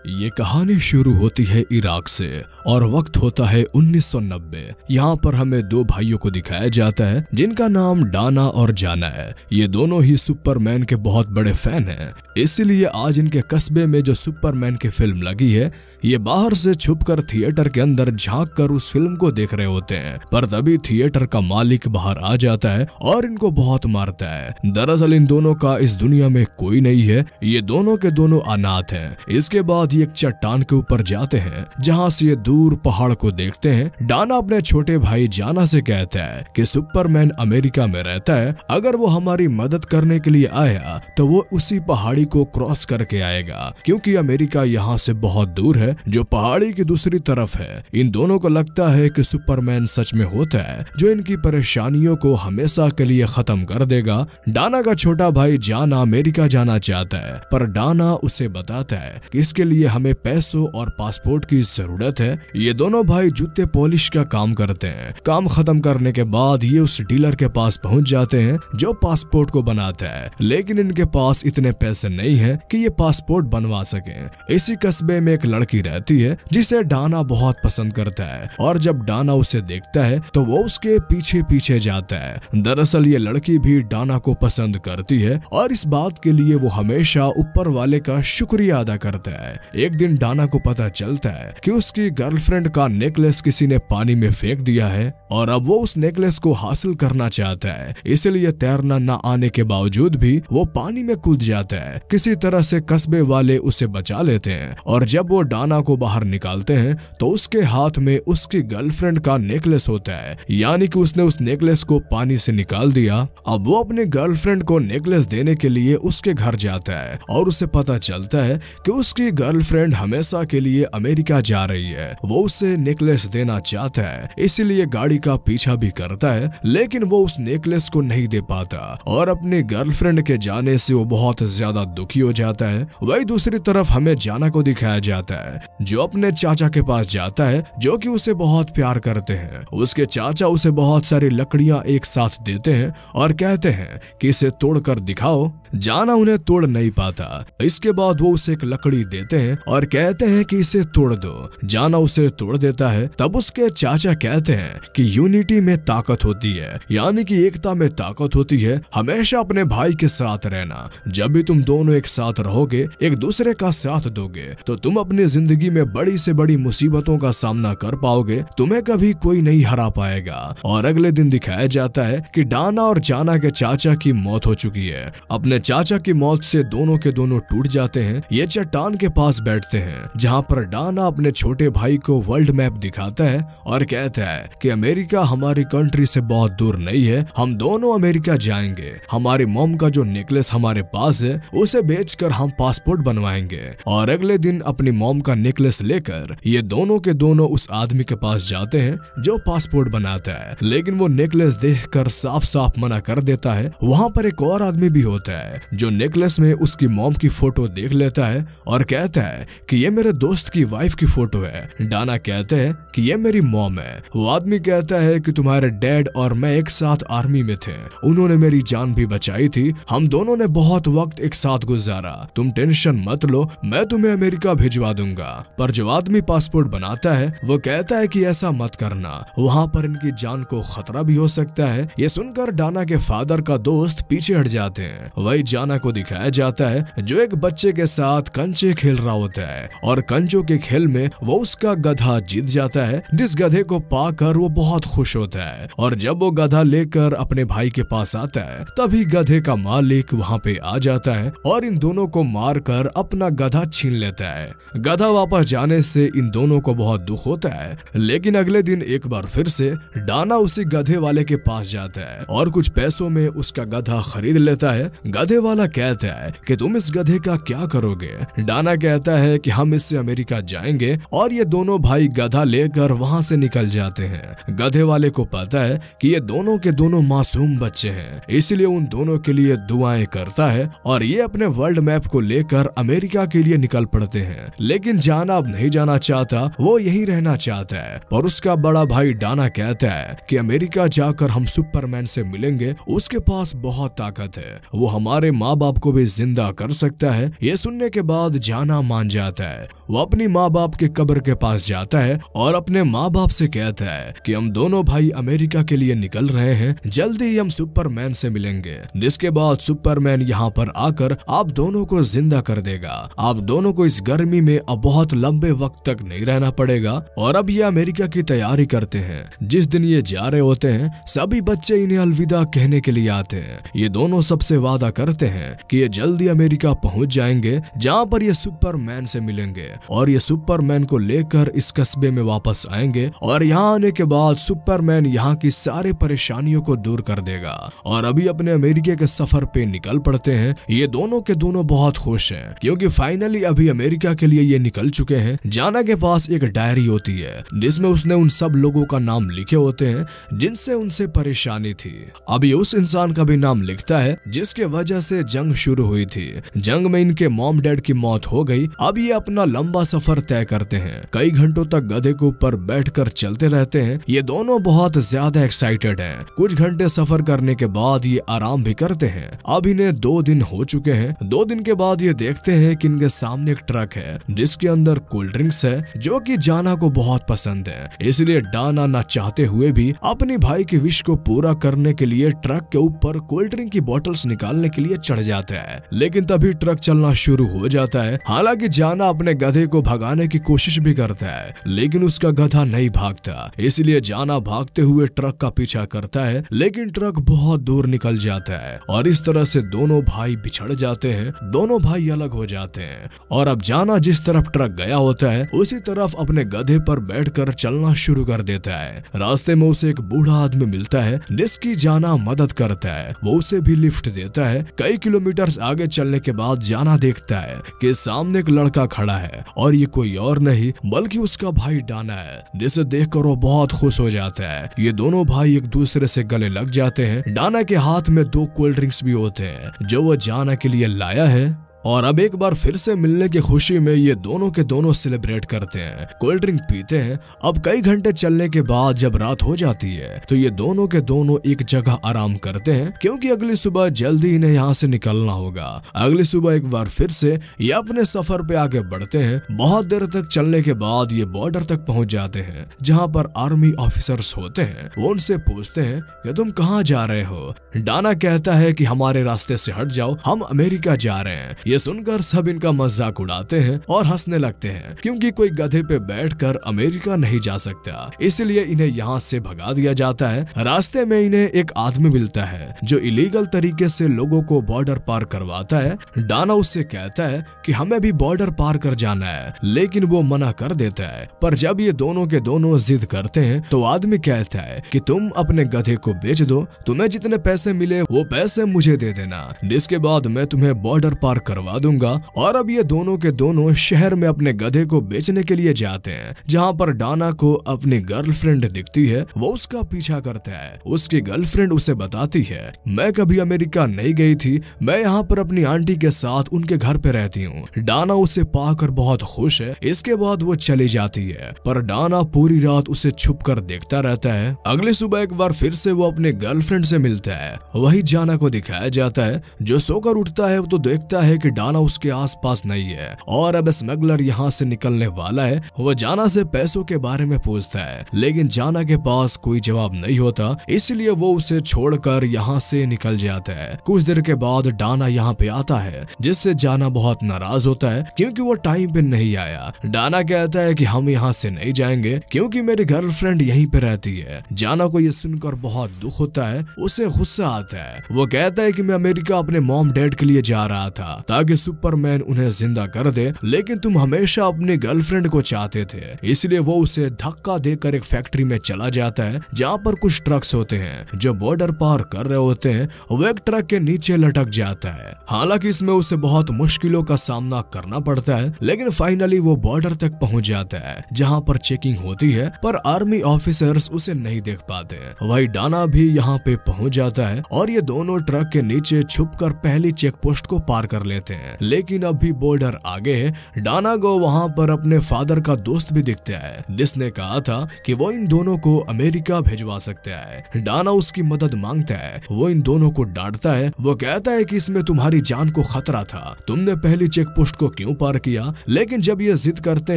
ये कहानी शुरू होती है इराक से और वक्त होता है 1990। यहाँ पर हमें दो भाइयों को दिखाया जाता है जिनका नाम डाना और जाना है। ये दोनों ही सुपरमैन के बहुत बड़े फैन हैं, इसीलिए आज इनके कस्बे में जो सुपरमैन की फिल्म लगी है, ये बाहर से छुपकर थिएटर के अंदर झांक कर उस फिल्म को देख रहे होते हैं। पर तभी थिएटर का मालिक बाहर आ जाता है और इनको बहुत मारता है। दरअसल इन दोनों का इस दुनिया में कोई नहीं है, ये दोनों के दोनों अनाथ हैं। इसके बाद ये एक चट्टान के ऊपर जाते हैं जहां से ये दूर पहाड़ को देखते हैं। डाना अपने छोटे भाई जाना से कहता है कि सुपरमैन अमेरिका में रहता है, अगर वो हमारी मदद करने के लिए आया तो वो उसी पहाड़ी को क्रॉस करके आएगा, क्योंकि अमेरिका यहाँ से बहुत दूर है जो पहाड़ी की दूसरी तरफ है। इन दोनों को लगता है कि सुपरमैन सच में होता है जो इनकी परेशानियों को हमेशा के लिए खत्म कर देगा। डाना का छोटा भाई जाना अमेरिका जाना चाहता है, पर डाना उसे बताता है कि इसके लिए हमें पैसों और पासपोर्ट की जरूरत है। ये दोनों भाई जूते पॉलिश का काम करते हैं। काम खत्म करने के बाद ये उस डीलर के पास पहुंच जाते हैं जो पासपोर्ट को बनाता है, लेकिन इनके पास इतने पैसे नहीं हैं कि ये पासपोर्ट बनवा सकें। इसी कस्बे में एक लड़की रहती है जिसे डाना बहुत पसंद करता है, और जब डाना उसे देखता है तो वो उसके पीछे पीछे जाता है। दरअसल ये लड़की भी डाना को पसंद करती है और इस बात के लिए वो हमेशा ऊपर वाले का शुक्रिया अदा करता है। एक दिन डाना को पता चलता है कि उसकी गर्लफ्रेंड का नेकलेस किसी ने पानी में फेंक दिया है और अब वो उस नेकलेस को हासिल करना चाहता है। इसलिए तैरना न आने के बावजूद भी वो पानी में कूद जाता है। किसी तरह से कस्बे वाले उसे बचा लेते हैं और जब वो डाना को बाहर निकालते हैं तो उसके हाथ में उसकी गर्लफ्रेंड का नेकलेस होता है, यानी कि उसने उस नेकलेस को पानी से निकाल दिया। अब वो अपने गर्लफ्रेंड को नेकलेस देने के लिए उसके घर जाता है और उसे पता चलता है कि उसकी गर्लफ्रेंड हमेशा के लिए अमेरिका जा रही है। वो उसे नेकलेस देना चाहता है, इसीलिए गाड़ी का पीछा भी करता है, लेकिन वो उस नेकलेस को नहीं दे पाता और अपनी गर्लफ्रेंड के जाने से वो बहुत ज्यादा दुखी हो जाता है। वही दूसरी तरफ हमें जाना को दिखाया जाता है जो अपने चाचा के पास जाता है जो कि उसे बहुत प्यार करते हैं। उसके चाचा उसे बहुत सारी लकड़ियां एक साथ देते हैं और कहते हैं कि इसे तोड़कर दिखाओ। जाना उन्हें तोड़ नहीं पाता। इसके बाद वो उसे एक लकड़ी देते हैं और कहते हैं कि इसे तोड़ दो। जाना उसे तोड़ देता है। तब उसके चाचा कहते हैं कि यूनिटी में ताकत होती है, यानी कि एकता में ताकत होती है। हमेशा अपने भाई के साथ रहना। जब भी तुम दोनों एक साथ रहोगे, एक दूसरे का साथ दोगे, तो तुम अपनी जिंदगी में बड़ी से बड़ी मुसीबतों का सामना कर पाओगे। तुम्हें कभी कोई नहीं हरा पाएगा। और अगले दिन दिखाया जाता है कि डाना और जाना के चाचा की मौत हो चुकी है। अपने चाचा की मौत से दोनों के दोनों टूट जाते हैं। ये चट्टान के पास बैठते हैं जहाँ पर डाना अपने छोटे भाई को वर्ल्ड मैप दिखाता है और कहता है कि अमेरिका हमारी कंट्री से बहुत दूर नहीं है, हम दोनों अमेरिका जाएंगे। हमारी मॉम का जो नेकलेस हमारे पास है उसे बेचकर हम पासपोर्ट बनवाएंगे। और अगले दिन अपनी मॉम का नेकलेस लेकर ये दोनों के दोनों उस आदमी के पास जाते हैं जो पासपोर्ट बनाता है, लेकिन वो नेकलेस देखकर साफ साफ मना कर देता है। वहाँ पर एक और आदमी भी होता है जो नेकलेस में उसकी मॉम की फोटो देख लेता है और कहता है कि ये मेरे दोस्त की वाइफ की फोटो है। डाना कहते हैं कि ये मेरी मॉम है। वो आदमी कहता है कि तुम्हारे डैड और मैं एक साथ आर्मी में थे, उन्होंने मेरी जान भी बचाई थी, हम दोनों ने बहुत वक्त एक साथ गुजारा, तुम टेंशन मत लो, मैं तुम्हें अमेरिका भिजवा दूंगा। पर जो आदमी पासपोर्ट बनाता है वो कहता है कि ऐसा मत करना, वहाँ पर इनकी जान को खतरा भी हो सकता है। ये सुनकर डाना के फादर का दोस्त पीछे हट जाते हैं। वही जाना को दिखाया जाता है जो एक बच्चे के साथ कंचे खेल रहा होता है और कंचों के खेल में वो उसका गधा जीत जाता है। जिस गधे को पाकर वो बहुत खुश होता है और जब वो गधा लेकर अपने भाई के पास आता है तभी गधे का मालिक वहाँ पे आ जाता है और इन दोनों को मारकर अपना गधा छीन लेता है। गधा वापस जाने से इन दोनों को बहुत दुख होता है, लेकिन अगले दिन एक बार फिर से डाना उसी गधे वाले के पास जाता है और कुछ पैसों में उसका गधा खरीद लेता है। गधे वाला कहता है कि तुम इस गधे का क्या करोगे? डाना कहता है कि हम इससे अमेरिका जाएंगे और ये दोनों भाई गधा लेकर वहाँ से निकल जाते हैं। गधे वाले को पता है कि ये दोनों के दोनों मासूम बच्चे हैं, इसलिए उन दोनों के लिए दुआएं करता है और ये अपने वर्ल्ड मैप को लेकर अमेरिका के लिए निकल पड़ते हैं। लेकिन जाना अब नहीं जाना चाहता, वो यही रहना चाहता है। पर उसका बड़ा भाई डाना कहता है कि अमेरिका जाकर हम सुपरमैन से मिलेंगे, उसके पास बहुत ताकत है, वो हमारे माँ बाप को भी जिंदा कर सकता है। ये सुनने के बाद जाना मान जाता है। वो अपनी माँ बाप के कब्र के पास जाता है और अपने माँ बाप से कहता है कि हम दोनों भाई अमेरिका के लिए निकल रहे हैं, जल्दी ही हम सुपरमैन से मिलेंगे। जिसके बाद सुपरमैन यहाँ पर आकर आप दोनों को जिंदा कर देगा। आप दोनों को इस गर्मी में अब बहुत लंबे वक्त तक नहीं रहना पड़ेगा और अब ये अमेरिका की तैयारी करते हैं। जिस दिन ये जा रहे होते हैं सभी बच्चे इन्हें अलविदा कहने के लिए आते हैं। ये दोनों सबसे वादा करते हैं कि ये जल्दी अमेरिका पहुंच जाएंगे जहाँ पर ये सुपरमैन से मिलेंगे और ये सुपरमैन को लेकर इस कस्बे में वापस आएंगे और यहाँ आने के बाद सुपरमैन यहाँ की सारी परेशानियों को दूर कर देगा। और अभी अपने अमेरिका के सफर पे निकल पड़ते हैं। ये दोनों के दोनों बहुत खुश हैं क्योंकि फाइनली अभी अमेरिका के लिए ये निकल चुके हैं। जाना के पास एक डायरी होती है जिसमें उसने उन सब लोगों का नाम लिखे होते हैं जिनसे उनसे परेशानी थी। अभी उस इंसान का भी नाम लिखता है जिसके वजह से जंग शुरू हुई थी। जंग में इनके मॉम डैड की मौत हो गई। अब ये अपना लंबा सफर तय करते हैं। कई घंटों तक गधे के ऊपर बैठकर चलते रहते हैं। ये दोनों बहुत ज्यादा एक्साइटेड हैं। कुछ घंटे सफर करने के बाद ये आराम भी करते हैं। अब इन्हें 2 दिन हो चुके हैं। 2 दिन के बाद ये देखते हैं कि इनके सामने एक ट्रक है जिसके अंदर कोल्ड ड्रिंक्स है जो कि जाना को बहुत पसंद है। इसलिए डाना ना चाहते हुए भी अपने भाई की विश को पूरा करने के लिए ट्रक के ऊपर कोल्ड ड्रिंक की बोतल्स निकालने के लिए चढ़ जाता है। लेकिन तभी ट्रक चलना शुरू हो जाता है। हालांकि जाना अपने गधे को भगाने की कोशिश भी करता है लेकिन उसका गधा नहीं भागता। इसलिए जाना भागते हुए ट्रक का पीछा करता है लेकिन ट्रक बहुत दूर निकल जाता है और इस तरह से दोनों भाई बिछड़ जाते हैं। दोनों भाई अलग हो जाते हैं और अब जाना जिस तरफ ट्रक गया होता है उसी तरफ अपने गधे पर बैठकर चलना शुरू कर देता है। रास्ते में उसे एक बूढ़ा आदमी मिलता है जिसकी जाना मदद करता है। वो उसे भी लिफ्ट देता है। कई किलोमीटर आगे चलने के बाद जाना देखता है कि सामने एक लड़का खड़ा है और ये कोई और नहीं बल्कि उसका भाई डाना है जिसे देखकर वो बहुत खुश हो जाता है। ये दोनों भाई एक दूसरे से गले लग जाते हैं। डाना के हाथ में 2 कोल्ड ड्रिंक्स भी होते हैं जो वो जाना के लिए लाया है और अब एक बार फिर से मिलने की खुशी में ये दोनों के दोनों सेलिब्रेट करते हैं, कोल्ड ड्रिंक पीते हैं। अब कई घंटे चलने के बाद जब रात हो जाती है तो ये दोनों के दोनों एक जगह आराम करते हैं क्योंकि अगली सुबह जल्दी इन्हें यहाँ से निकलना होगा। अगली सुबह एक बार फिर से ये अपने सफर पे आगे बढ़ते हैं। बहुत देर तक चलने के बाद ये बॉर्डर तक पहुँच जाते हैं जहाँ पर आर्मी ऑफिसर्स होते हैं। वो उनसे पूछते हैं कि तुम कहाँ जा रहे हो। डाना कहता है कि हमारे रास्ते से हट जाओ, हम अमेरिका जा रहे हैं। ये सुनकर सब इनका मजाक उड़ाते हैं और हंसने लगते हैं क्योंकि कोई गधे पे बैठकर अमेरिका नहीं जा सकता, इसलिए इन्हें यहाँ से भगा दिया जाता है। रास्ते में इन्हें एक आदमी मिलता है जो इलीगल तरीके से लोगों को बॉर्डर पार करवाता है। डाना उससे कहता है कि हमें भी बॉर्डर पार कर जाना है लेकिन वो मना कर देता है। पर जब ये दोनों के दोनों जिद करते हैं तो आदमी कहता है कि तुम अपने गधे को बेच दो, तुम्हें जितने पैसे मिले वो पैसे मुझे दे देना, जिसके बाद मैं तुम्हें बॉर्डर पार करवा दूंगा। और अब ये दोनों के दोनों शहर में अपने गधे को बेचने के लिए जाते हैं जहाँ पर डाना को अपनी गर्लफ्रेंड दिखती है। वो उसका पीछा करता है। उसकी गर्लफ्रेंड उसे बताती है मैं कभी अमेरिका नहीं गई थी, मैं यहाँ पर अपनी आंटी के साथ उनके घर पे रहती हूँ। डाना उसे पाकर बहुत खुश है। इसके बाद वो चली जाती है पर डाना पूरी रात उसे छुप कर देखता रहता है। अगली सुबह एक बार फिर से वो अपने गर्लफ्रेंड से मिलता है। वही जाना को दिखाया जाता है जो सोकर उठता है तो देखता है कि डाना उसके आसपास नहीं है और अब स्मगलर यहाँ से निकलने वाला है। वो जाना से पैसों के बारे में पूछता है लेकिन जाना के पास कोई जवाब नहीं होता, इसलिए वो उसे छोड़कर यहाँ से निकल जाता है। कुछ देर के बाद डाना यहाँ पे आता है जिससे जाना बहुत नाराज होता है क्योंकि वो टाइम पे नहीं आया। डाना कहता है कि हम यहाँ से नहीं जाएंगे क्योंकि मेरी गर्लफ्रेंड यहीं पे रहती है। जाना को ये सुनकर बहुत दुख होता है, उसे गुस्सा आता है। वो कहता है कि मैं अमेरिका अपने मॉम डैड के लिए जा रहा था ताकि सुपरमैन उन्हें जिंदा कर दे, लेकिन तुम हमेशा अपनी गर्लफ्रेंड को चाहते थे। इसलिए वो उसे धक्का देकर एक फैक्ट्री में चला जाता है जहाँ पर कुछ ट्रक्स होते हैं जो बॉर्डर पार कर रहे होते हैं। वो एक ट्रक के नीचे लटक जाता है। हालांकि इसमें उसे बहुत मुश्किलों का सामना करना पड़ता है लेकिन फाइनली वो बॉर्डर तक पहुंच जाता है जहाँ पर चेकिंग होती है पर आर्मी ऑफिसर्स उसे नहीं देख पाते। वही डाना भी यहाँ पे पहुंच जाता है और ये दोनों ट्रक के नीचे छुपकर पहली चेक पोस्ट को पार कर लेते जाते हैं। लेकिन अब भी बॉर्डर आगे है। डाना को वहाँ पर अपने फादर का दोस्त भी दिखता है जिसने कहा था कि वो इन दोनों को अमेरिका भिजवा सकता है। डाना उसकी मदद मांगता है। वो इन दोनों को डांटता है। वो कहता है कि इसमें तुम्हारी जान को खतरा था, तुमने पहली चेक पोस्ट को क्यों पार किया। लेकिन जब ये जिद करते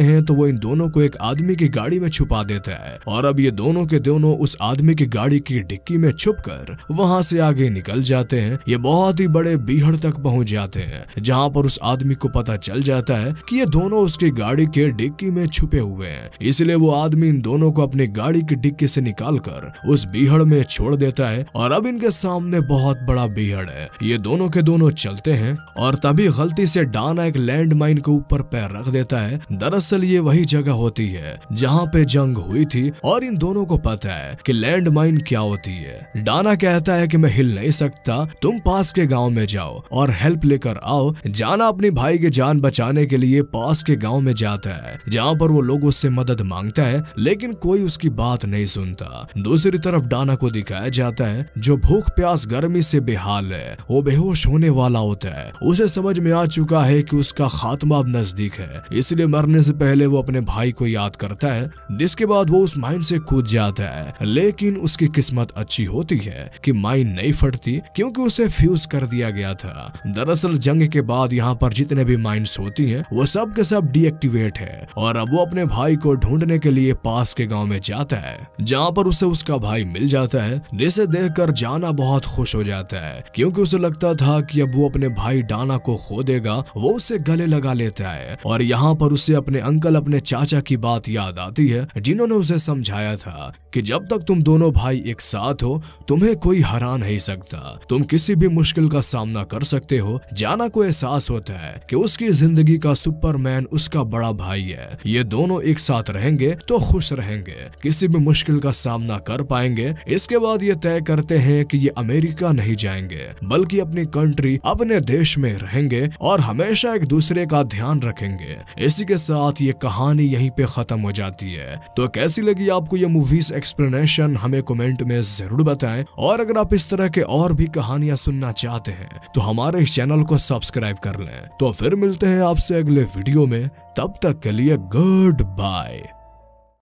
हैं तो वो इन दोनों को एक आदमी की गाड़ी में छुपा देता है और अब ये दोनों के दोनों उस आदमी की गाड़ी की डिक्की में छुपकर वहां से आगे निकल जाते हैं। ये बहुत ही बड़े बीहड़ तक पहुंच जाते हैं जहां पर उस आदमी को पता चल जाता है कि ये दोनों उसकी गाड़ी के डिक्की में छुपे हुए हैं। इसलिए वो आदमी इन दोनों को अपनी गाड़ी की डिक्की से निकालकर उस बीहड़ में छोड़ देता है और अब इनके सामने बहुत बड़ा बीहड़ है। ये दोनों के दोनों चलते हैं और तभी गलती से डाना एक लैंड माइन के ऊपर पैर रख देता है। दरअसल ये वही जगह होती है जहाँ पे जंग हुई थी और इन दोनों को पता है कि लैंड माइन क्या होती है। डाना कहता है कि मैं हिल नहीं सकता, तुम पास के गांव में जाओ और हेल्प लेकर आओ। जाना अपने भाई की जान बचाने के लिए पास के गांव में जाता है जहां पर वो लोगों से मदद मांगता है लेकिन कोई उसकी बात नहीं सुनता। दूसरी तरफ डाना को दिखाया जाता है जो भूख प्यास गर्मी से बेहाल है। वो बेहोश होने वाला होता है। उसे समझ में आ चुका है कि उसका खात्मा अब नजदीक है, इसलिए मरने से पहले वो अपने भाई को याद करता है। जिसके बाद वो उस माइन से कूद जाता है। लेकिन उसकी किस्मत अच्छी होती है कि माइन नहीं फटती क्योंकि उसे फ्यूज कर दिया गया था। दरअसल जंग के बाद यहाँ पर जितने भी माइंस होती हैं वो सब के सब डीएक्टिवेट है और अब वो अपने भाई को ढूंढने के लिए पास के गांव में जाता है जहाँ पर उसे उसका भाई मिल जाता है, जिसे देखकर जाना बहुत खुश हो जाता है क्योंकि उसे लगता था कि अब वो अपने भाई डाना को खो देगा। वो उसे गले लगा लेता है और यहाँ पर उसे अपने अंकल अपने चाचा की बात याद आती है जिन्होंने उसे समझाया था कि जब तक तुम दोनों भाई एक साथ हो तुम्हें कोई हरा नहीं सकता, तुम किसी भी मुश्किल का सामना कर सकते हो। जाना को एहसास होता है कि उसकी जिंदगी का सुपरमैन उसका बड़ा भाई है। ये दोनों एक साथ रहेंगे तो खुश रहेंगे, किसी भी मुश्किल का सामना कर पाएंगे। इसके बाद ये तय करते हैं कि ये अमेरिका नहीं जाएंगे बल्कि अपनी कंट्री अपने देश में रहेंगे और हमेशा एक दूसरे का ध्यान रखेंगे। इसी के साथ ये कहानी यहीं पे खत्म हो जाती है। तो कैसी लगी आपको ये मूवीज एक्सप्लेनेशन हमें कमेंट में जरूर बताएं और अगर आप इस तरह के और भी कहानियां सुनना चाहते हैं तो हमारे इस चैनल को सब्सक्राइब कर लें। तो फिर मिलते हैं आपसे अगले वीडियो में, तब तक के लिए गुड बाय।